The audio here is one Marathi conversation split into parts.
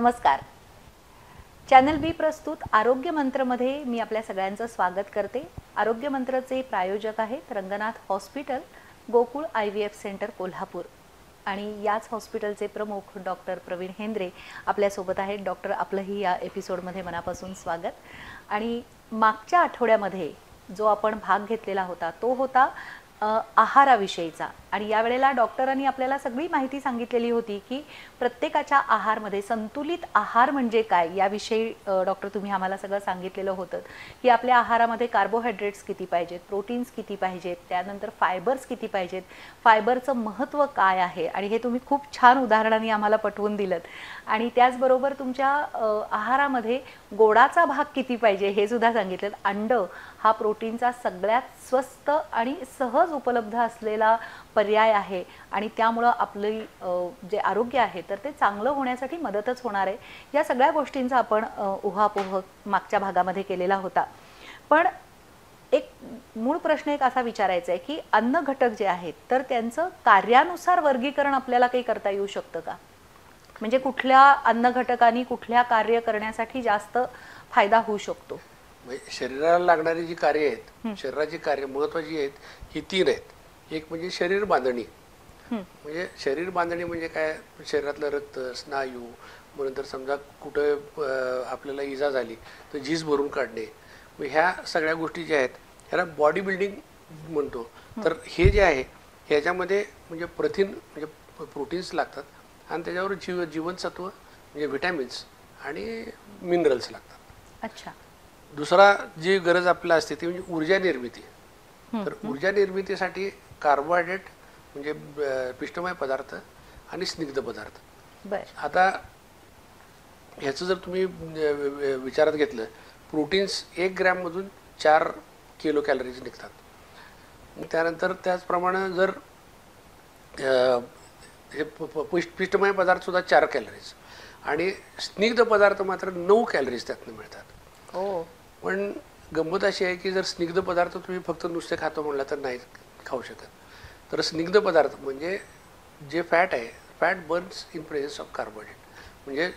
नमस्कार. चॅनल बी प्रस्तुत आरोग्य मंत्रमध्ये मी आपल्या सगळ्यांचं स्वागत करते. आरोग्य मंत्रचे प्रायोजक आहेत Ranganath hospital, Gokul IVF centre Kolhapur आणि याच हॉस्पिटलचे प्रमुख डॉक्टर प्रवीण हेंद्रे आपल्यासोबत आहेत. डॉक्टर, आपलंही या एपिसोडमध्ये मनापासून स्वागत. आणि मागच्या आठवड्यामध्ये जो आपण भाग घेतलेला होता तो होता आहाराविषयीचा. आणि यावेळेला डॉक्टरांनी आपल्याला सगळी माहिती सांगितलेली होती की प्रत्येकाच्या आहारमध्ये संतुलित आहार म्हणजे काय याविषयी डॉक्टर तुम्ही आम्हाला सगळं सांगितलेलं होतं की आपल्या आहारामध्ये कार्बोहायड्रेट्स किती पाहिजेत, प्रोटीन्स किती पाहिजेत, त्यानंतर फायबर्स किती पाहिजेत, फायबरचं महत्त्व काय आहे, आणि हे तुम्ही खूप छान उदाहरणांनी आम्हाला पटवून दिलं. आणि त्याचबरोबर तुमच्या आहारामध्ये गोडाचा भाग किती पाहिजे हे सुद्धा सांगितलं. अंड हा प्रोटीनचा सगळ्यात स्वस्त आणि सहज उपलब्ध असलेला पर्याय आहे आणि त्यामुळं आपलं जे आरोग्य आहे तर ते चांगलं होण्यासाठी मदतच होणार आहे. या सगळ्या गोष्टींचा आपण उहापोह मागच्या भागामध्ये केलेला होता. पण एक मूळ प्रश्न एक असा विचारायचा आहे की अन्न घटक जे आहेत तर त्यांचं कार्यानुसार वर्गीकरण आपल्याला काही करता येऊ शकतं का? म्हणजे कुठल्या अन्न घटकांनी कुठल्या कार्य करण्यासाठी जास्त फायदा होऊ शकतो? शरीराला लागणारी जी कार्य आहेत, शरीराची कार्य महत्वाची आहेत, ही 3 आहेत. एक म्हणजे शरीर बांधणी. म्हणजे शरीर बांधणी म्हणजे काय? शरीरातलं रक्त, स्नायू, नंतर समजा कुठं आपल्याला इजा झाली तर झीज भरून काढणे, ह्या सगळ्या गोष्टी ज्या आहेत ह्याला बॉडी बिल्डिंग म्हणतो. तर हे जे आहे ह्याच्यामध्ये म्हणजे प्रथिन म्हणजे प्रोटीन्स लागतात आणि त्याच्यावर जीवनसत्व म्हणजे व्हिटॅमिन्स आणि मिनरल्स लागतात. अच्छा. दुसरा जी गरज आपल्याला असते ती म्हणजे ऊर्जा निर्मिती. तर ऊर्जा निर्मितीसाठी कार्बोहायड्रेट म्हणजे पिष्टमय पदार्थ आणि स्निग्ध पदार्थ. आता ह्याचं जर तुम्ही विचारात घेतलं, प्रोटीन्स 1 ग्रॅममधून 4 किलो कॅलरीज निघतात. त्यानंतर त्याचप्रमाणे जर हे पिष्टमय पदार्थ सुद्धा 4 कॅलरीज आणि स्निग्ध पदार्थ मात्र 9 कॅलरीज त्यातनं मिळतात. पण गंमत अशी आहे की जर स्निग्ध पदार्थ तुम्ही फक्त नुसते खातो म्हणला तर नाही खाऊ शकत. तर स्निग्ध पदार्थ म्हणजे जे फॅट आहे, fat Burns in presence of carbohydrate. म्हणजे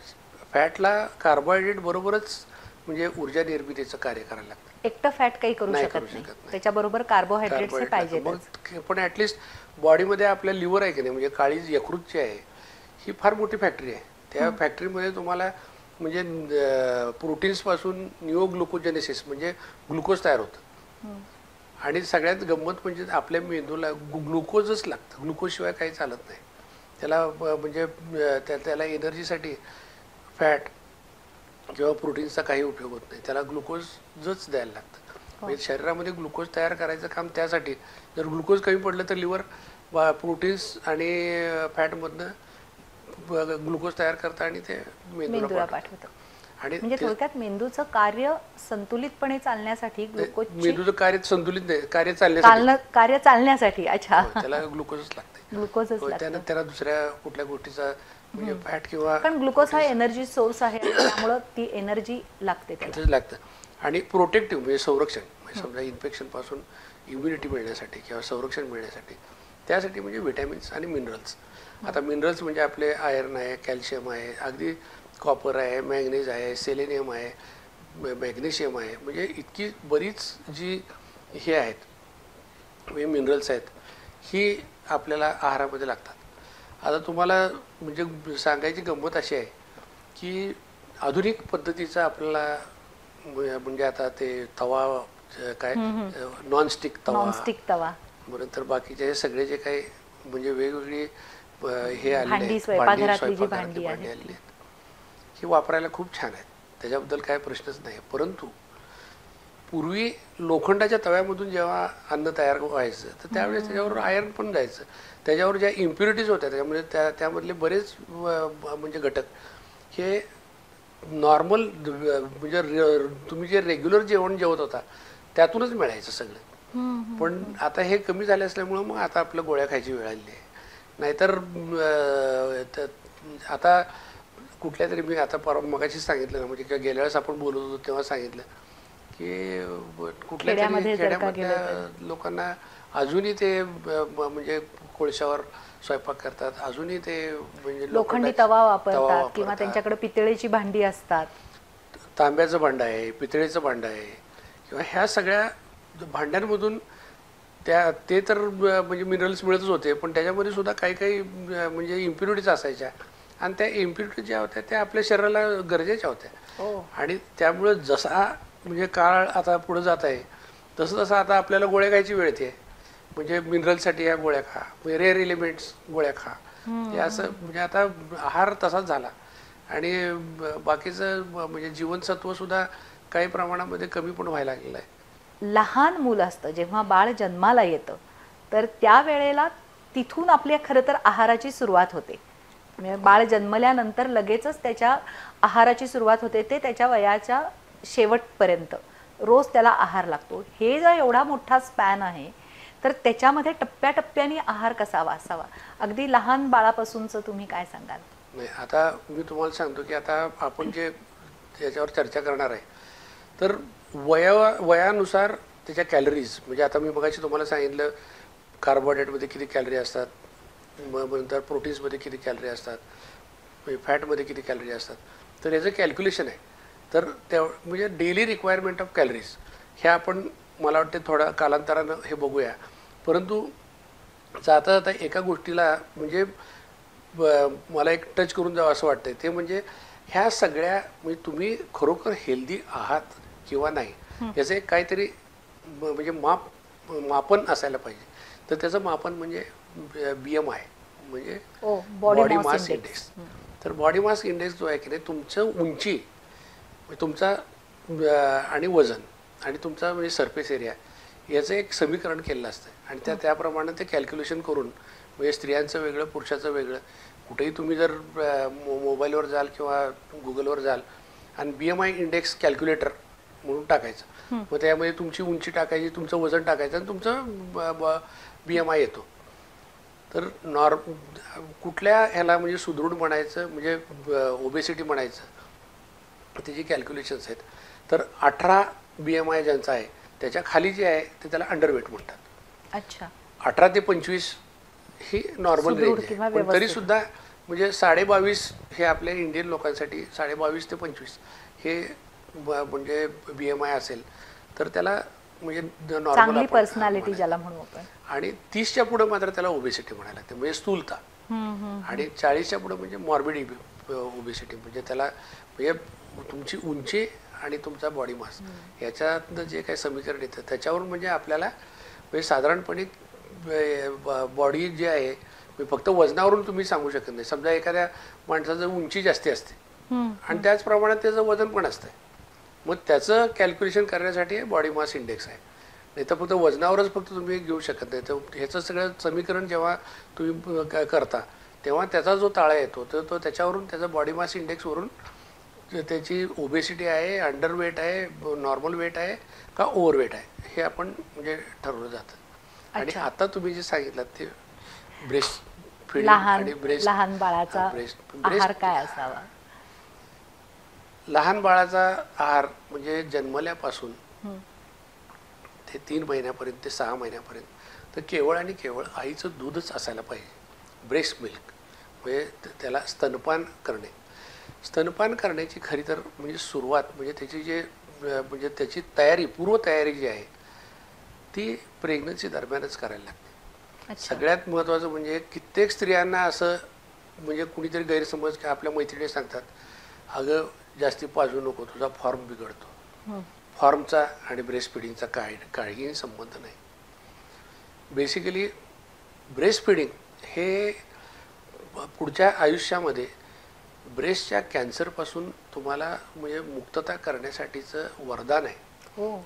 फॅटला कार्बोहायड्रेट बरोबरच म्हणजे ऊर्जा निर्मितीचं कार्य करायला लागतं. एकटं फॅट काही करू शकत नाही, त्याच्याबरोबर कार्बोहायड्रेट्स पाहिजे. पण ऍटलिस्ट बॉडीमध्ये आपल्या लिव्हर आहे की नाही, म्हणजे काळी यकृत जी आहे ही फार मोठी फॅक्टरी आहे. त्या फॅक्टरीमध्ये तुम्हाला म्हणजे प्रोटीन्सपासून निओग्लुकोजेनेसिस म्हणजे ग्लुकोज तयार होतं. आणि सगळ्यात गंमत म्हणजे आपल्या मेंदूला ग्लुकोजच लागतं. ग्लुकोजशिवाय काही चालत नाही त्याला. म्हणजे त्याला एनर्जीसाठी फॅट किंवा प्रोटीन्सचा काही उपयोग होत नाही, त्याला ग्लुकोजच द्यायला लागतं. म्हणजे शरीरामध्ये ग्लुकोज तयार करायचं काम त्यासाठी. जर ग्लुकोज कमी पडलं तर लिव्हर प्रोटीन्स आणि फॅटमधनं ग्लुकोज तयार करतं आणि ते मेंदूला पाठवतं. आणि म्हणजे थोडक्यात मेंदूचं कार्य संतुलितपणे चालण्यासाठी ग्लुकोज, मेंदूचं कार्य संतुलित नाही, कार्य चालण्यासाठी अच्छा त्याला ग्लुकोजच लागते. ग्लुकोजच लागतं. त्याला दुसऱ्या कुठल्या गोष्टीचा म्हणजे फॅट किंवा, कारण ग्लुकोज हा एनर्जी सोर्स आहे त्यामुळे ती एनर्जी लागते त्याला लागतं. आणि प्रोटेक्टिव्ह म्हणजे संरक्षण, म्हणजे समजा इन्फेक्शन पासून इम्युनिटी मिळण्यासाठी किंवा संरक्षण मिळण्यासाठी त्यासाठी म्हणजे व्हिटॅमिन्स आणि मिनरल्स. आता मिनरल्स म्हणजे आपले आयर्न आहे, कॅल्शियम आहे, अगदी कॉपर आहे, मॅग्नेज आहे, सेलेनियम आहे, मॅग्नेशियम आहे. म्हणजे इतकी बरीच जी हे आहेत म्हणजे मिनरल्स आहेत ही आपल्याला आहारामध्ये लागतात. आता तुम्हाला म्हणजे सांगायची गंमत अशी आहे की आधुनिक पद्धतीचा आपल्याला म्हणजे आता ते तवा काय नॉनस्टिक तवा, नंतर बाकीचे हे सगळे जे काही म्हणजे वेगवेगळी हे आलेली भांडी आलेली आहेत ही वापरायला खूप छान आहेत, त्याच्याबद्दल काय प्रश्नच नाही. परंतु पूर्वी लोखंडाच्या तव्यामधून जेव्हा अन्न तयार व्हायचं तर त्यावेळेस त्याच्यावर आयर्न पण जायचं. त्याच्यावर ज्या इम्प्युरिटीज होत्या त्याच्यामुळे त्यामधले बरेच म्हणजे घटक हे नॉर्मल म्हणजे तुम्ही जे रेग्युलर जेवण जेवत होता त्यातूनच मिळायचं सगळं. पण आता हे कमी झाले असल्यामुळं मग आता आपल्या गोळ्या खायची वेळ आली आहे. नाहीतर आता कुठल्या तरी मी आता मगाशीच सांगितलं ना, म्हणजे गेल्या वेळेस आपण बोलत होतो तेव्हा सांगितलं की कुठल्या तरी खेड्यामध्ये जर का गेलं खेड्यामधल्या लोकांना अजूनही ते म्हणजे कोळशावर स्वयंपाक करतात, अजूनही ते म्हणजे लोखंडी लोखंडाचे तवा वापरतात किंवा वापरतात. त्यांच्याकडे पितळेची भांडी असतात. तांब्याचं भांडं आहे, पितळेचं भांडं आहे किंवा ह्या सगळ्या भांड्यांमधून ते तर म्हणजे मिनरल्स मिळतच होते, पण त्याच्यामध्ये सुद्धा काही काही म्हणजे इम्प्युरिटीज असायच्या आणि त्या इम्प्युरिटी ज्या होत्या त्या आपल्या शरीराला गरजेच्या होत्या. आणि त्यामुळे जसा म्हणजे काळ आता पुढे जात आहे तसं तसं आता आपल्याला गोळ्या खायची वेळ येते. म्हणजे मिनरलसाठी या गोळ्या खा, म्हणजे रेअर एलिमेंट्स गोळ्या खा, हे असं म्हणजे आता आहार तसाच झाला. आणि बाकीचं म्हणजे जीवनसत्व सुद्धा काही प्रमाणामध्ये कमी पण व्हायला लागलेलं आहे. लहान मूल असतं जेव्हा बाळ जन्माला येतं तर त्या वेळेला तिथून आपल्या खरं तर आहाराची सुरुवात होते. म्हणजे बाळ जन्मल्यानंतर लगेचच त्याच्या आहाराची सुरुवात होते, ते त्याच्या वयाच्या शेवटपर्यंत रोज त्याला आहार लागतो. हे जर एवढा मोठा स्पॅन आहे तर त्याच्यामध्ये टप्प्याटप्प्याने आहार कसा असावा, अगदी लहान बाळापासूनचं तुम्ही काय सांगाल? नाही, आता मी तुम्हाला सांगतो की आता आपण जे याच्यावर चर्चा करणार आहे तर वयानुसार त्याच्या कॅलरीज, म्हणजे आता मी मगाशी तुम्हाला सांगितलं कार्बोहायड्रेटमध्ये किती कॅलरी असतात, मग नंतर प्रोटीन्समध्ये किती कॅलरी असतात, फॅटमध्ये किती कॅलरी असतात, तर याचं कॅल्क्युलेशन आहे. तर त्या म्हणजे डेली रिक्वायरमेंट ऑफ कॅलरीज ह्या आपण मला वाटते थोडा कालांतरानं हे बघूया. परंतु जाता जाता एका गोष्टीला म्हणजे मला एक टच करून जावं असं वाटतंय, ते म्हणजे ह्या सगळ्या म्हणजे तुम्ही खरोखर हेल्दी आहात किंवा नाही याचं एक काहीतरी म्हणजे मापन असायला पाहिजे. तर त्याचं मापन म्हणजे BMI म्हणजे बॉडी मास इंडेक्स. तर बॉडी मास इंडेक्स जो आहे की नाही, तुमचं उंची, तुमचा आणि वजन आणि तुमचा म्हणजे सरफेस एरिया याचं एक समीकरण केलेलं असतं आणि त्याप्रमाणे ते कॅल्क्युलेशन करून म्हणजे स्त्रियांचं वेगळं पुरुषाचं वेगळं, कुठेही तुम्ही जर मोबाईलवर जाल किंवा गुगलवर जाल आणि BMI इंडेक्स कॅल्क्युलेटर म्हणून टाकायचं, मग त्यामध्ये तुमची उंची टाकायची, तुमचं वजन टाकायचं आणि तुमचं BMI येतो. तर कुठल्या ह्याला म्हणजे सुदृढ म्हणायचं म्हणजे ओबेसिटी म्हणायचं, त्याची कॅल्क्युलेशन्स आहेत. तर 18 BMI ज्यांचा आहे त्याच्या खाली जे आहे ते त्याला अंडरवेट म्हणतात. अच्छा. 18 ते 25 ही नॉर्मल रेंज आहे, पण तरी सुद्धा म्हणजे 22.5 हे आपल्या इंडियन लोकांसाठी 22.5 ते 25 हे म्हणजे BMI असेल तर त्याला म्हणजे चांगली पर्सनॅलिटी ज्याला म्हणू आपण. आणि 30च्या पुढे मात्र त्याला ओबेसिटी म्हणायला लागते, म्हणजे स्थूलता. आणि 40च्या पुढे म्हणजे मॉर्बिड ओबेसिटी, म्हणजे त्याला म्हणजे तुमची उंची आणि तुमचा बॉडी मास याच्यातनं जे काही समीकरण येतं त्याच्यावरून म्हणजे आपल्याला म्हणजे साधारणपणे बॉडी जी आहे फक्त वजनावरून तुम्ही सांगू शकत नाही. समजा एखाद्या माणसाचं उंची जास्ती असते आणि त्याच प्रमाणात त्याचं वजन पण असतं, मग त्याचं कॅल्क्युलेशन करण्यासाठी बॉडी मास इंडेक्स आहे. नाही तर फक्त वजनावरच फक्त तुम्ही घेऊ शकत नाही. तर ह्याचं सगळं समीकरण जेव्हा तुम्ही करता तेव्हा त्याचा जो ताळा येतो तर तो त्याच्यावरून त्याचा बॉडी मास इंडेक्सवरून त्याची ओबेसिटी आहे, अंडरवेट आहे, नॉर्मल वेट आहे का ओव्हरवेट आहे हे आपण म्हणजे ठरवलं जातं. आणि आता तुम्ही जे सांगितलं ते ब्रेस्ट फीडिंग आणि लहान बाळाचा आहार काय असावा? लहान बाळाचा आहार म्हणजे जन्मल्यापासून ते 3 महिन्यापर्यंत ते 6 महिन्यापर्यंत तर केवळ आणि केवळ आईचं दूधच असायला पाहिजे. ब्रेस्ट मिल्क म्हणजे त्याला स्तनपान करणे. स्तनपान करण्याची खरी तर म्हणजे सुरुवात म्हणजे त्याची जे म्हणजे त्याची तयारी, पूर्वतयारी जी आहे ती प्रेग्नन्सी दरम्यानच करायला लागते. सगळ्यात महत्त्वाचं म्हणजे कित्येक स्त्रियांना असं म्हणजे कुणीतरी गैरसमज की आपल्या मैत्रिणी सांगतात, अगं जास्ती पाजू नको, तुझा फॉर्म बिघडतो. फॉर्मचा आणि ब्रेस्ट फिडिंगचा काहीही संबंध नाही. बेसिकली ब्रेस्ट फिडिंग हे पुढच्या आयुष्यामध्ये ब्रेस्टच्या कॅन्सरपासून तुम्हाला म्हणजे मुक्तता करण्यासाठीचं वरदान आहे.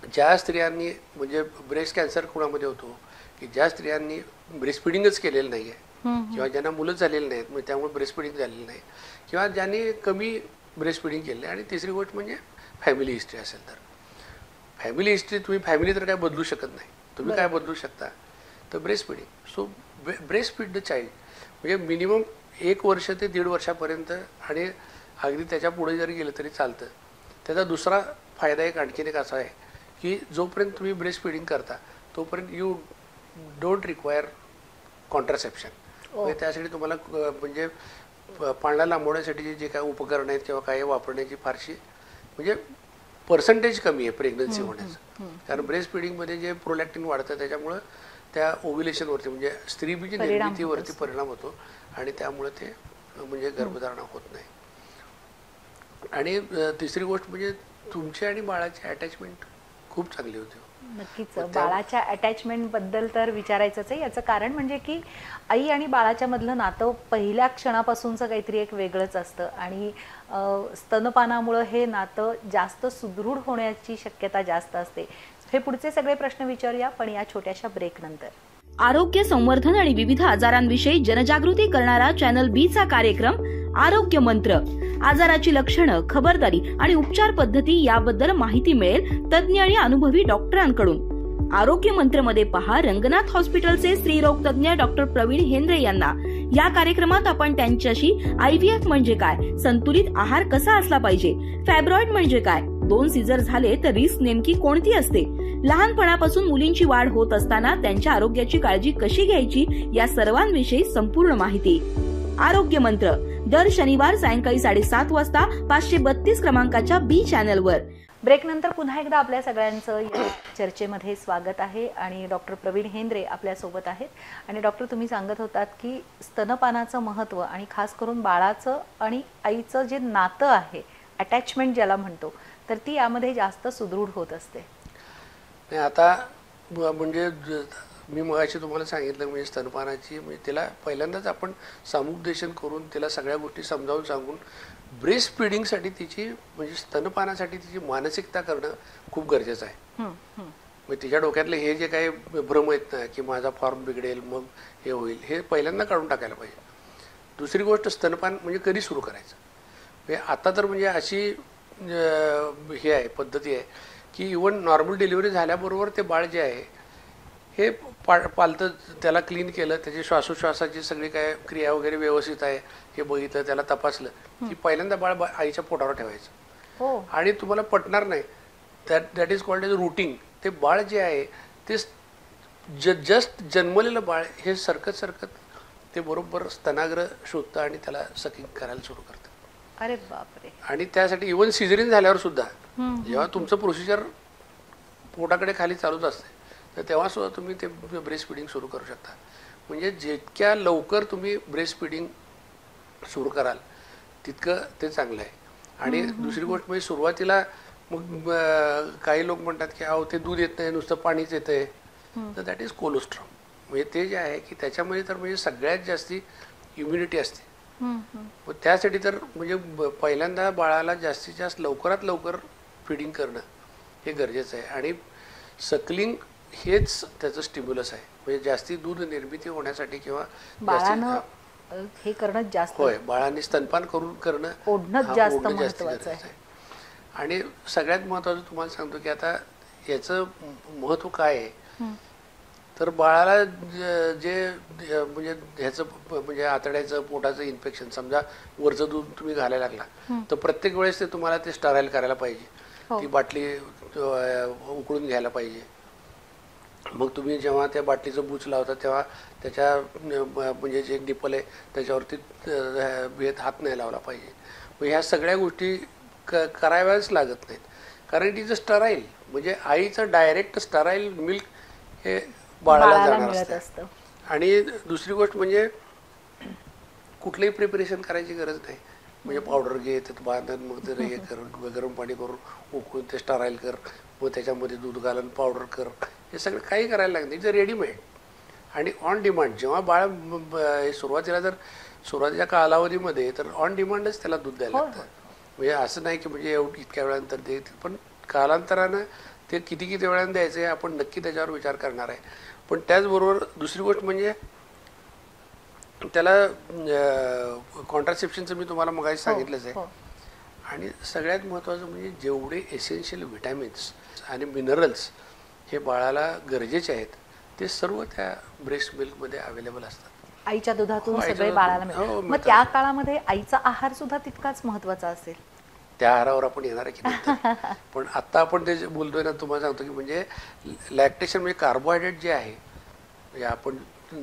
ज्या स्त्रियांनी म्हणजे ब्रेस्ट कॅन्सर कुणामध्ये होतो की ज्या स्त्रियांनी ब्रेस्ट फिडिंगच केलेलं नाही आहे किंवा ज्यांना मुलंच झालेली नाहीत मग त्यामुळे ब्रेस्ट फिडिंग झालेली नाही किंवा ज्यांनी कमी ब्रेस्ट फिडिंग केली. आणि तिसरी गोष्ट म्हणजे फॅमिली हिस्ट्री असेल तर फॅमिली हिस्ट्री तुम्ही फॅमिली तर काय बदलू शकत नाही, तुम्ही काय बदलू शकता तर breast feeding. So breast feed the child म्हणजे मिनिमम 1 वर्ष ते 1.5 वर्षापर्यंत आणि अगदी त्याच्या पुढे जरी गेलं तरी चालतं. त्याचा दुसरा फायदा एक आणखीन एक असा आहे की जोपर्यंत तुम्ही ब्रेस्ट फिडिंग करता तोपर्यंत यू डोंट रिक्वायर कॉन्ट्रासेप्शन. म्हणजे त्यासाठी तुम्हाला म्हणजे पाळणा लांबवण्यासाठी जे काही उपकरण आहेत किंवा काही वापरण्याची फारशी म्हणजे पर्सेंटेज कमी आहे प्रेग्नन्सी होण्याचं. कारण ब्रेस्ट फिडिंगमध्ये जे प्रोलॅक्टिन वाढतं त्याच्यामुळं त्या ओव्युलेशनवरती म्हणजे स्त्रीबीजी निर्मितीवरती परिणाम होतो आणि त्यामुळे ते म्हणजे गर्भधारणा होत नाही. आणि तिसरी गोष्ट म्हणजे तुमची आणि बाळाची अटॅचमेंट खूप चांगली होती. नक्कीच बाळाच्या अटॅचमेंट बद्दल तर विचारायचंच आहे. याचं कारण म्हणजे की आई आणि बाळाच्या मधलं नातं पहिल्या क्षणापासूनचं काहीतरी एक वेगळंच असतं आणि स्तनपानामुळं हे नातं जास्त सुदृढ होण्याची शक्यता जास्त असते. हे पुढचे सगळे प्रश्न विचारूया पण या छोट्याशा ब्रेक नंतर. आरोग्य संवर्धन आणि विविध आजारांविषयी जनजागृती करणारा चॅनल बी चा कार्यक्रम आरोग्य मंत्र. आजाराची लक्षणं, खबरदारी आणि उपचार पद्धती याबद्दल माहिती मिळेल तज्ञ आणि अनुभवी डॉक्टरांकडून. आरोग्य मंत्र मध्ये पहा रंगनाथ हॉस्पिटलचे स्त्रीरोग तज्ञ डॉक्टर प्रवीण हेंद्रे यांना. या कार्यक्रमात आपण त्यांच्याशी IVF म्हणजे काय, संतुलित आहार कसा असला पाहिजे, फॅब्रॉइड म्हणजे काय, 2 सीझर झाले तर रिस्क नेमकी कोणती असते, लहानपणापासून मुलींची वाढ होत असताना त्यांच्या आरोग्याची काळजी कशी घ्यायची या सर्वांविषयी संपूर्ण माहिती. आरोग्य मंत्र दर शनिवार सायंकाळी 7:30 वाजता 532 क्रमांकाच्या बी चॅनलवर. ब्रेक नंतर पुन्हा एकदा आपल्या सगळ्यांचं या चर्चेमध्ये स्वागत आहे आणि डॉक्टर प्रवीण हेंद्रे आपल्यासोबत आहेत. आणि डॉक्टर तुम्ही सांगत होतात की स्तनपानाचं महत्त्व आणि खास करून बाळाचं आणि आईचं जे नातं आहे अटॅचमेंट ज्याला म्हणतो तर ती यामध्ये जास्त सुदृढ होत असते. नाही आता म्हणजे मी मगाशी तुम्हाला सांगितलं म्हणजे स्तनपानाची म्हणजे तिला पहिल्यांदाच आपण समुपदेशन करून तिला सगळ्या गोष्टी समजावून सांगून ब्रेस्ट फिडिंगसाठी तिची म्हणजे स्तनपानासाठी तिची मानसिकता करणं खूप गरजेचं आहे. म्हणजे तिच्या डोक्यातले हे जे काही भ्रम आहेत ना की माझा फॉर्म बिघडेल मग हे होईल हे पहिल्यांदा काढून टाकायला पाहिजे. दुसरी गोष्ट स्तनपान म्हणजे कधी सुरू करायचं म्हणजे आता तर म्हणजे अशी हे आहे पद्धती आहे की इव्हन नॉर्मल डिलिव्हरी झाल्याबरोबर ते बाळ जे आहे हे पालतं त्याला क्लीन केलं त्याची श्वासोश्वासाची सगळी काय क्रिया वगैरे व्यवस्थित आहे हे बघितलं त्याला तपासलं की पहिल्यांदा बाळ आईच्या पोटावर ठेवायचं. आणि तुम्हाला पटणार नाही that is called as rooting. ते बाळ जे आहे ते जस्ट जन्मलेलं बाळ हे सरकत ते बरोबर स्तनाग्र शोधतं आणि त्याला सकिंग करायला सुरू करतं. अरे बापरे. आणि त्यासाठी इव्हन सिझरिन झाल्यावर सुद्धा जेव्हा तुमचं प्रोसिजर पोटाकडे खाली चालूच असते तर तेव्हा सुद्धा तुम्ही ते ब्रेस्ट फिडिंग सुरू करू शकता. म्हणजे जितक्या लवकर तुम्ही ब्रेस्ट फिडिंग सुरू कराल तितकं ते चांगलं आहे. आणि दुसरी गोष्ट म्हणजे सुरुवातीला मग काही लोक म्हणतात की अहो ते दूध येत नाही नुसतं पाणीच येतं आहे तर दॅट इज कोलोस्ट्रॉम. म्हणजे ते जे आहे की त्याच्यामध्ये तर म्हणजे सगळ्यात जास्ती इम्युनिटी असते. मग त्यासाठी तर म्हणजे पहिल्यांदा बाळाला जास्तीत जास्त लवकरात लवकर फिडिंग करणं हे गरजेचं आहे. आणि सकलिंग हेच त्याचं स्टिम्युलस आहे. म्हणजे जास्ती दूध निर्मिती होण्यासाठी किंवा बाळानं हे करणं जास्त होय बाळाने स्तनपान करणं ओढणं जास्त महत्त्वाचं आहे. आणि सगळ्यात महत्त्वाचं तुम्हाला सांगतो की आता याचं महत्त्व काय आहे तर बाळाला जे म्हणजे ह्याचं म्हणजे आतड्याचं पोटाचं इन्फेक्शन समजा वरचं दूध तुम्ही घालायला लागला तर प्रत्येक वेळेस ते तुम्हाला ते स्टराईल करायला पाहिजे. ती बाटली उकळून घ्यायला पाहिजे. मग तुम्ही जेव्हा त्या बाटलीचं बूच लावता तेव्हा त्याच्या म्हणजे जे निपल आहे त्याच्यावरती हात नाही लावला पाहिजे. मग ह्या सगळ्या गोष्टी कराव्याच लागत नाहीत कारण इट इज अ स्टराईल. म्हणजे आईचं डायरेक्ट स्टराईल मिल्क हे बाळाला जाणार असतं. आणि दुसरी गोष्ट म्हणजे कुठलंही प्रिपरेशन करायची गरज नाही. म्हणजे पावडर घे त्यात बांधून मग ते हे करून गरम पाणी करून उकळून ते स्टराईल कर मग त्याच्यामध्ये दूध घालून पावडर कर हे सगळं काही करायला लागतं. इट्स रेडीमेड आणि ऑन डिमांड. जेव्हा बाळ सुरुवातीच्या कालावधीमध्ये तर ऑन डिमांडच त्याला दूध द्यायला लागतं. म्हणजे असं नाही की म्हणजे इतक्या वेळानंतर ते पण कालांतरानं ते किती वेळानं द्यायचं आहे आपण नक्की त्याच्यावर विचार करणार आहे. पण त्याचबरोबर दुसरी गोष्ट म्हणजे त्याला कॉन्ट्रासेप्शनचं मी तुम्हाला मगाशी सांगितलंच आहे. आणि सगळ्यात महत्त्वाचं म्हणजे जेवढे एसेन्शियल व्हिटॅमिन्स आणि मिनरल्स हे बाळाला गरजेचे आहेत ते सर्व त्या ब्रेस्ट मिल्कमध्ये अवेलेबल असतात. आईच्या दुधातून सगळे बाळाला मिळतात. मग त्या काळामध्ये आईचा आहार सुद्धा तितकाच महत्त्वाचा असेल. त्या आहारावर आपण येणार आहे की नंतर. पण आत्ता आपण ते जे बोलतोय ना, तुम्हाला सांगतो की म्हणजे लॅक्टेशन म्हणजे कार्बोहायड्रेट जे आहे, म्हणजे आपण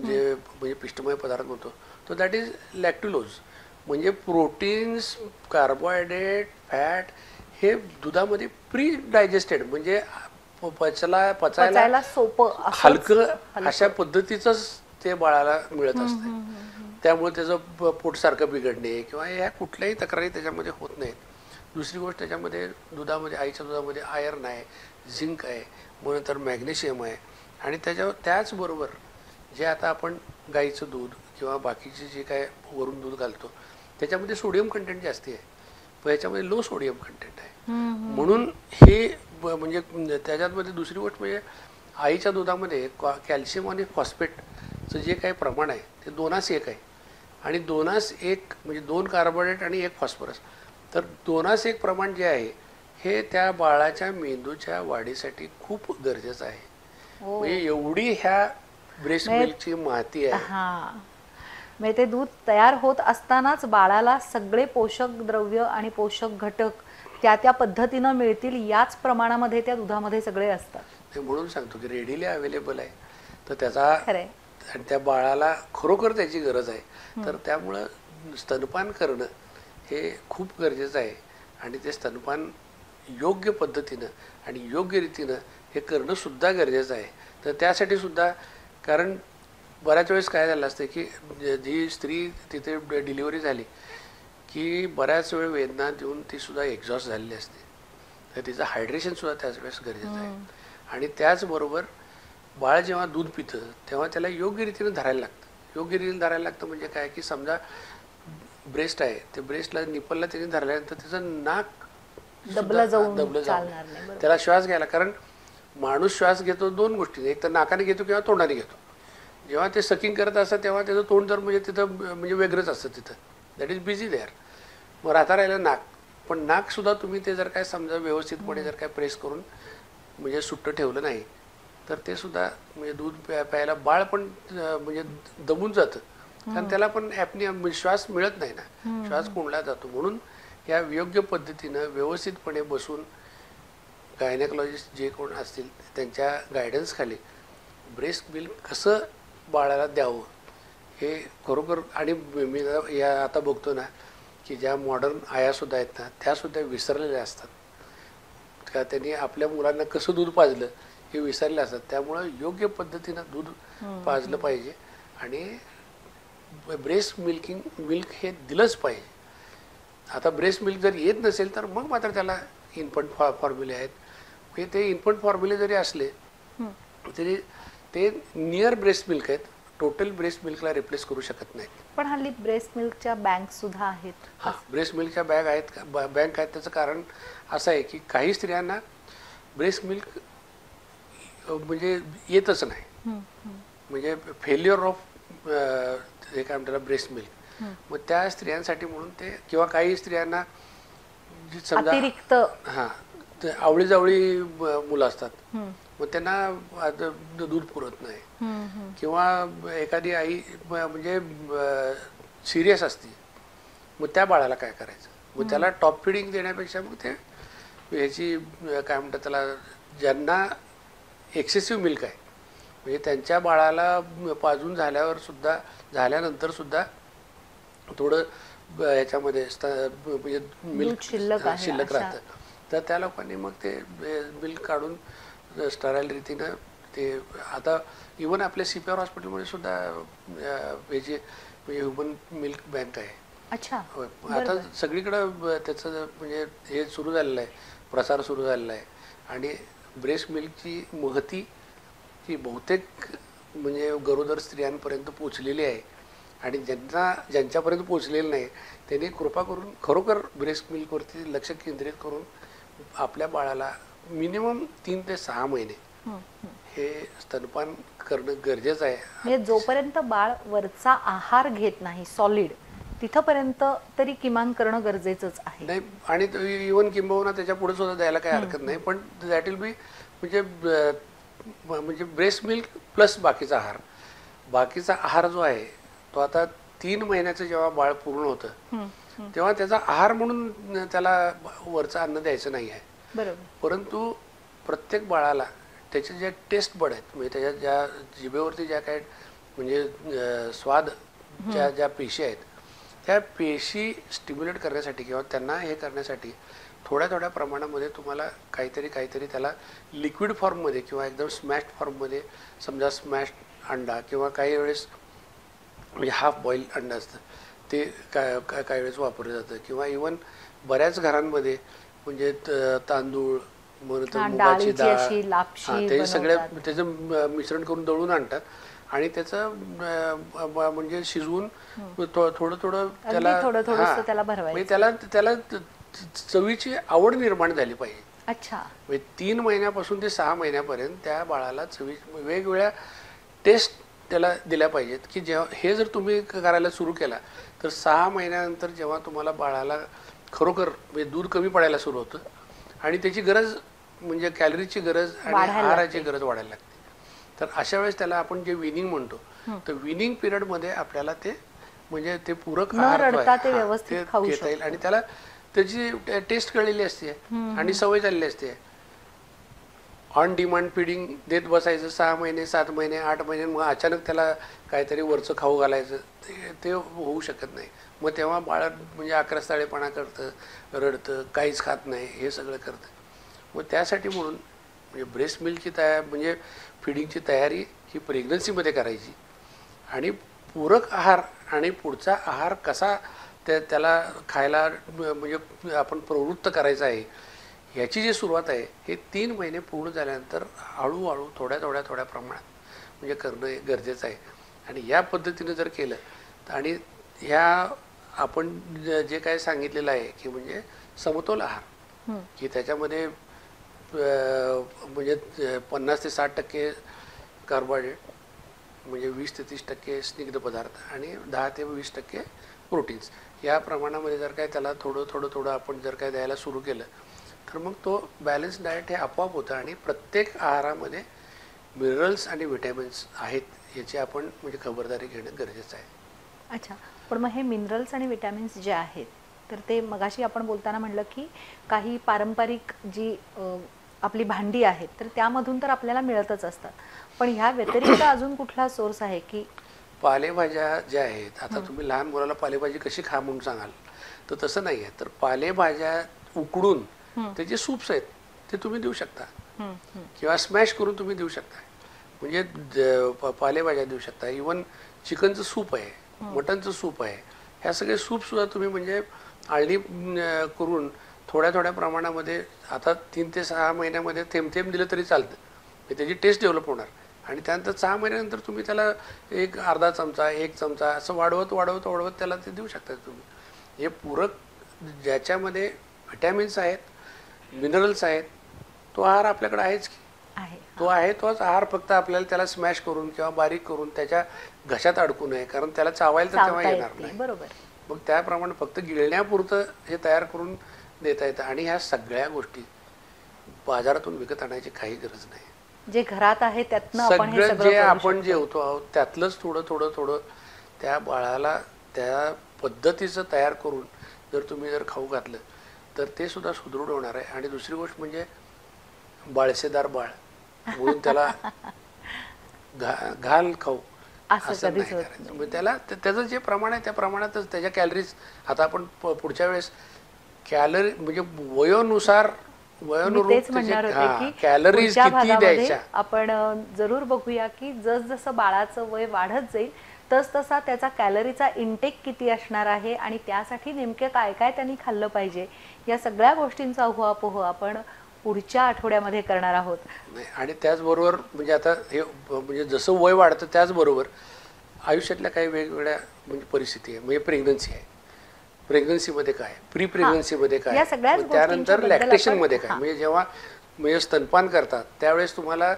जे म्हणजे पिष्टमय पदार्थ म्हणतो, तो दॅट इज लॅक्ट्युलोज. म्हणजे प्रोटीन्स, कार्बोहायड्रेट, फॅट हे दुधामध्ये प्री डायजेस्टेड, म्हणजे पचायला सोपं हलकं अशा पद्धतीचंच ते बाळाला मिळत असतं. त्यामुळे त्याचं पोटसारखं बिघडणे किंवा ह्या कुठल्याही तक्रारी त्याच्यामध्ये होत नाहीत. दुसरी गोष्ट, त्याच्यामध्ये दुधामध्ये, आईच्या दुधामध्ये आयर्न आहे, झिंक आहे, मग नंतर मॅग्नेशियम आहे. आणि त्याचबरोबर जे आता आपण गाईचं दूध किंवा बाकीचे जे काय वरून दूध घालतो त्याच्यामध्ये सोडियम कंटेंट जास्ती आहे, पण याच्यामध्ये लो सोडियम कंटेंट आहे. म्हणून हे म्हणजे त्याच्यामध्ये दुसरी गोष्ट म्हणजे आईच्या दुधामध्ये कॅल्शियम आणि फॉस्फेटचं जे काही प्रमाण आहे ते 2:1 आहे. आणि 2:1 म्हणजे 2 कार्बोहायड्रेट आणि 1 फॉस्फरस. तर 2:1 प्रमाण जे आहे हे त्या बाळाच्या मेंदूच्या वाढीसाठी खूप गरजेचं आहे. म्हणजे एवढी ह्या ब्रेस्ट मिल्कची माहिती आहे. म्हणजे ते दूध तयार होत असतानाच बाळाला सगळे पोषक द्रव्य आणि पोषक घटक त्या पद्धतीनं मिळतील, याच प्रमाणामध्ये त्या दुधामध्ये सगळे असतात. ते म्हणून सांगतो की रेडीली अवेलेबल आहे. तर त्याचा आणि त्या बाळाला खरोखर त्याची गरज आहे. तर त्यामुळं स्तनपान करणं हे खूप गरजेचं आहे. आणि ते स्तनपान योग्य पद्धतीनं आणि योग्य रीतीनं हे करणं सुद्धा गरजेचं आहे. तर त्यासाठी सुद्धा, कारण बऱ्याच वेळेस काय झालं असतं की जी स्त्री तिथे डिलिव्हरी झाली की बऱ्याच वेळ वेदना देऊन ती सुद्धा एक्झॉस्ट झालेली असते. तर तिचं हायड्रेशन सुद्धा त्याच वेळेस गरजेचं आहे. आणि त्याचबरोबर बाळ जेव्हा दूध पितं तेव्हा त्याला योग्य रीतीनं धरायला लागतं. योग्य रीतीने धरायला लागतं म्हणजे काय की समजा ब्रेस्ट आहे, ते ब्रेस्टला निपलला त्याने धरल्यानंतर त्याचं नाक दबलं जाऊन त्याला श्वास घ्यायला, कारण माणूस श्वास घेतो 2 गोष्टी, एक तर नाकाने घेतो किंवा तोंडाने घेतो. जेव्हा ते सकिंग करत असतात तेव्हा त्याचं तोंड तर म्हणजे तिथं म्हणजे वेगळंच असतं, तिथं दॅट इज बिझी देअर. मग राहिलं नाक. पण नाकसुद्धा तुम्ही ते जर काय समजा व्यवस्थितपणे जर काय प्रेस करून म्हणजे सुट्टं ठेवलं नाही तर ते सुद्धा म्हणजे दूध प्यायला बाळ पण म्हणजे दमून जातं, कारण त्याला पण ॲपनी श्वास मिळत नाही ना, श्वास कोंडला जातो. म्हणून या योग्य पद्धतीनं व्यवस्थितपणे बसून गायनेकॉलॉजिस्ट जे कोण असतील त्यांच्या गायडन्स खाली ब्रेस्ट मिल्क कसं बाळाला द्यावं हे खरोखर. आणि मी या आता बघतो ना की ज्या मॉडर्न आयासुद्धा आहेत ना, त्यासुद्धा विसरलेल्या असतात का त्यांनी आपल्या मुलांना कसं दूध पाजलं हे विसरले असतात. त्यामुळं योग्य पद्धतीनं दूध पाजलं पाहिजे आणि ब्रेस्ट मिल्क हे दिलंच पाहिजे. आता ब्रेस्ट मिल्क जर येत नसेल तर मग मात्र त्याला इन्फंट फॉर्म्युले आहेत. म्हणजे ते इन्फंट फॉर्म्युले जरी असले तरी ते नियर ब्रेस्ट मिल्क आहेत, टोटल ब्रेस्ट मिल्कला रिप्लेस करू शकत नाहीत. पण हल्ली ब्रेस्ट मिल्कच्या बँक सुद्धा आहेत. हां, ब्रेस्ट मिल्कच्या बँक आहेत. त्याचं कारण असं आहे की काही स्त्रियांना ब्रेस्ट मिल्क म्हणजे येतच नाही, म्हणजे फेल्युअर ऑफ हे काय म्हणतात ब्रेस्ट मिल्क. मग त्या स्त्रियांसाठी म्हणून ते, किंवा काही स्त्रियांना समजा अतिरिक्त आवळी मुलं असतात, मग त्यांना दूध पुरत नाही, किंवा एखादी आई म्हणजे सिरियस असते, मग त्या बाळाला काय करायचं. मग त्याला टॉप फिडिंग देण्यापेक्षा मग ते ह्याची काय म्हणतात त्याला, ज्यांना एक्सेसिव्ह मिल्क आहे म्हणजे त्यांच्या बाळाला पाजून झाल्यानंतर सुद्धा थोडं ह्याच्यामध्ये म्हणजे मिल्क शिल्लक राहतं, तर त्या लोकांनी मग ते मिल्क काढून स्टराईल रीतीनं ते. आता इवन आपल्या CPR हॉस्पिटलमध्ये सुद्धा ह्याची ह्युमन मिल्क बँक आहे. अच्छा, आता सगळीकडं त्याचं म्हणजे हे सुरू झालेलं आहे, प्रसार सुरू झालेला आहे. आणि ब्रेस्ट मिल्कची महती ही बहुतेक म्हणजे गरोदर स्त्रियांपर्यंत पोचलेली आहे. आणि ज्यांच्यापर्यंत पोचलेलं नाही त्यांनी कृपा करून खरोखर ब्रेस्ट मिल्कवरती लक्ष केंद्रित करून आपल्या बाळाला मिनिमम 3 ते 6 महिने हे स्तनपान करणं गरजेचं आहे. म्हणजे जोपर्यंत बाळ वरचा आहार घेत नाही सॉलिड, तिथपर्यंत तरी किमान करणं गरजेचंच आहे. नाही, आणि इव्हन किंबहुना त्याच्या पुढे सुद्धा द्यायला काही हरकत नाही, पण दॅट विल बी म्हणजे ब्रेस्ट मिल्क प्लस बाकीचा आहार जो आहे तो आता 3 महिन्याचं जेव्हा बाळ पूर्ण होतं तेव्हा त्याचा आहार म्हणून त्याला वरचं अन्न द्यायचं नाही आहे. बरोबर. परंतु प्रत्येक बाळाला त्याचे जे टेस्ट बड आहेत, म्हणजे त्याच्या ज्या जिभेवरती ज्या काही म्हणजे स्वाद ज्या पेशी आहेत, त्या पेशी स्टिम्युलेट करण्यासाठी किंवा त्यांना हे करण्यासाठी थोड्या थोड्या प्रमाणामध्ये तुम्हाला काहीतरी त्याला लिक्विड फॉर्ममध्ये किंवा एकदम स्मॅश्ड फॉर्ममध्ये, समजा स्मॅश्ड अंडा किंवा काही वेळेस म्हणजे हाफ बॉईल अंडा असतं ते काही वेळेस वापरलं जातं, किंवा इवन बऱ्याच घरांमध्ये म्हणजे तांदूळ मुगाची डाळ ते सगळ्या त्याचं मिश्रण करून दळून आणतात आणि त्याचं म्हणजे शिजवून थोडं थोडं त्याला चवीची आवड निर्माण झाली पाहिजे. अच्छा. म्हणजे 3 महिन्यापासून ते 6 महिन्यापर्यंत त्या बाळाला चवी वेगवेगळ्या टेस्ट त्याला दिल्या पाहिजेत, की जेव्हा हे जर तुम्ही करायला सुरू केला तर 6 महिन्यानंतर जेव्हा तुम्हाला बाळाला खरोखर म्हणजे दूध कमी पडायला सुरू होतं आणि त्याची गरज म्हणजे कॅलरीची गरज आणि आहाराची गरज वाढायला लागते, तर अशा वेळेस त्याला आपण जे विनिंग म्हणतो, तर विनिंग पिरियडमध्ये आपल्याला ते म्हणजे ते पूरक आहार घेता येईल आणि त्याला त्याची टेस्ट कळलेली असते आणि सवय झालेली असते. ऑन डिमांड फीडिंग देत बसायचं 6 महिने 7 महिने 8 महिने, मग अचानक त्याला काहीतरी वरचं खाऊ घालायचं ते होऊ शकत नाही. मग तेव्हा बाळ म्हणजे आक्रस्ताळेपणा करतं, रडतं, काहीच खात नाही, हे सगळं करतं. मग त्यासाठी म्हणून म्हणजे ब्रेस्ट मिल्कची म्हणजे फिडिंगची तयारी ही प्रेग्नन्सीमध्ये करायची आणि पूरक आहार आणि पुढचा आहार कसा त्याला खायला म्हणजे आपण प्रवृत्त करायचा आहे, ह्याची जी सुरुवात आहे हे 3 महिने पूर्ण झाल्यानंतर हळूहळू थोड्या प्रमाणात म्हणजे करणं गरजेचं आहे. आणि या पद्धतीने जर केलं आणि ह्या आपण जे काय सांगितलेलं आहे की म्हणजे समतोल आहार, की त्याच्यामध्ये म्हणजे 50 ते 60% कार्बोहायड्रेट, म्हणजे 20 ते 30% स्निग्ध पदार्थ आणि 10 ते 20% प्रोटीन्स, या प्रमाणामध्ये जर काय त्याला थोडं आपण जर काय द्यायला सुरू केलं तर मग तो बॅलन्स डाएट हे आपोआप होतं आणि प्रत्येक आहारामध्ये मिनरल्स आणि विटॅमिन्स आहेत याची आपण म्हणजे खबरदारी घेणं गरजेचं आहे. अच्छा, पण मग हे मिनरल्स आणि विटॅमिन्स जे आहेत तर ते मगाशी आपण बोलताना म्हटलं की काही पारंपरिक जी आपली भांडी आहेत तर त्यामधून तर आपल्याला मिळतच असतात, पण ह्या व्यतिरिक्त अजून कुठला सोर्स आहे की पालेभाज्या ज्या आहेत? आता तुम्ही लहान मुलाला पालेभाजी कशी खा म्हणून सांगाल तर तसं नाही आहे, तर पालेभाज्या उकडून त्याचे सूप्स आहेत ते तुम्ही देऊ शकता किंवा स्मॅश करून तुम्ही देऊ शकता, म्हणजे पालेभाज्या देऊ शकता. इवन चिकनचं सूप आहे, मटनचं सूप आहे, ह्या सगळे सूपसुद्धा तुम्ही म्हणजे आळणी करून थोड्या प्रमाणामध्ये आता 3 ते 6 महिन्यामध्ये थेंब दिलं तरी चालतं, त्याची टेस्ट डेव्हलप होणार आणि त्यानंतर 6 महिन्यानंतर तुम्ही त्याला एक अर्धा चमचा 1 चमचा असं वाढवत त्याला ते देऊ शकता तुम्ही. हे पूरक ज्याच्यामध्ये विटॅमिन्स आहेत, मिनरल्स आहेत, तो आहार आपल्याकडे आहेच की तो आहे. तोच आहार फक्त आपल्याला त्याला स्मॅश करून किंवा बारीक करून त्याच्या घशात अडकू नये, कारण त्याला चावायला तर तेव्हा येणार नाही. बरोबर. मग त्याप्रमाणे फक्त गिळण्यापुरतं हे तयार करून देता येतं आणि ह्या सगळ्या गोष्टी बाजारातून विकत आणायची काही गरज नाही. जे घरात आहे त्यातनं सगळं जे आपण जेवतो आहोत त्यातलंच थोडं त्या बाळाला त्या पद्धतीचं तयार करून जर खाऊ घातलं तर ते सुद्धा सुदृढ होणार आहे. आणि दुसरी गोष्ट म्हणजे बाळसेदार बाळ म्हणून त्याला घाल खाऊ असं नाही करायचं. म्हणजे त्याला त्याचं जे प्रमाण आहे त्या प्रमाणातच त्याच्या कॅलरीज, आता आपण पुढच्या वेळेस कॅलरी म्हणजे वयोनुसार कॅलरीज किती द्यायच्या आपण जरूर बघूया की जसं बाळाचं वय वाढत जाईल तसा त्याचा कॅलरीचा इंटेक किती असणार आहे आणि त्यासाठी नेमके काय त्यांनी खाल्लं पाहिजे, या सगळ्या गोष्टींचा उहापोह आपण पुढच्या आठवड्यामध्ये करणार आहोत. आणि त्याचबरोबर म्हणजे आता हे म्हणजे जसं वय वाढतं त्याचबरोबर आयुष्यातल्या काही वेगवेगळ्या म्हणजे परिस्थिती आहे, म्हणजे प्रेग्नन्सी आहे, प्रेग्नन्सीमध्ये काय, प्री प्रेग्नन्सीमध्ये काय, त्यानंतर लॅक्टेशनमध्ये काय, म्हणजे जेव्हा म्हणजे स्तनपान करतात त्यावेळेस तुम्हाला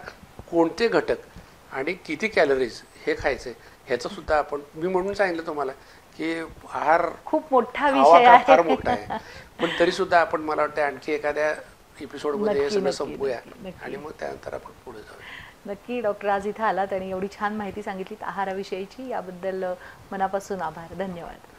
कोणते घटक आणि किती कॅलरीज हे खायचे ह्याचं सुद्धा आपण मी म्हणून सांगितलं तुम्हाला की आहार खूप मोठा विषय आहे, फार मोठा आहे, पण तरी सुद्धा आपण मला वाटतं आणखी एखाद्या एपिसोडमध्ये हे सगळं संपूया आणि मग त्यानंतर आपण पुढे जाऊया. नक्की डॉक्टर, आज इथं आलात आणि एवढी छान माहिती सांगितलीत आहाराविषयीची, याबद्दल मनापासून आभार. धन्यवाद.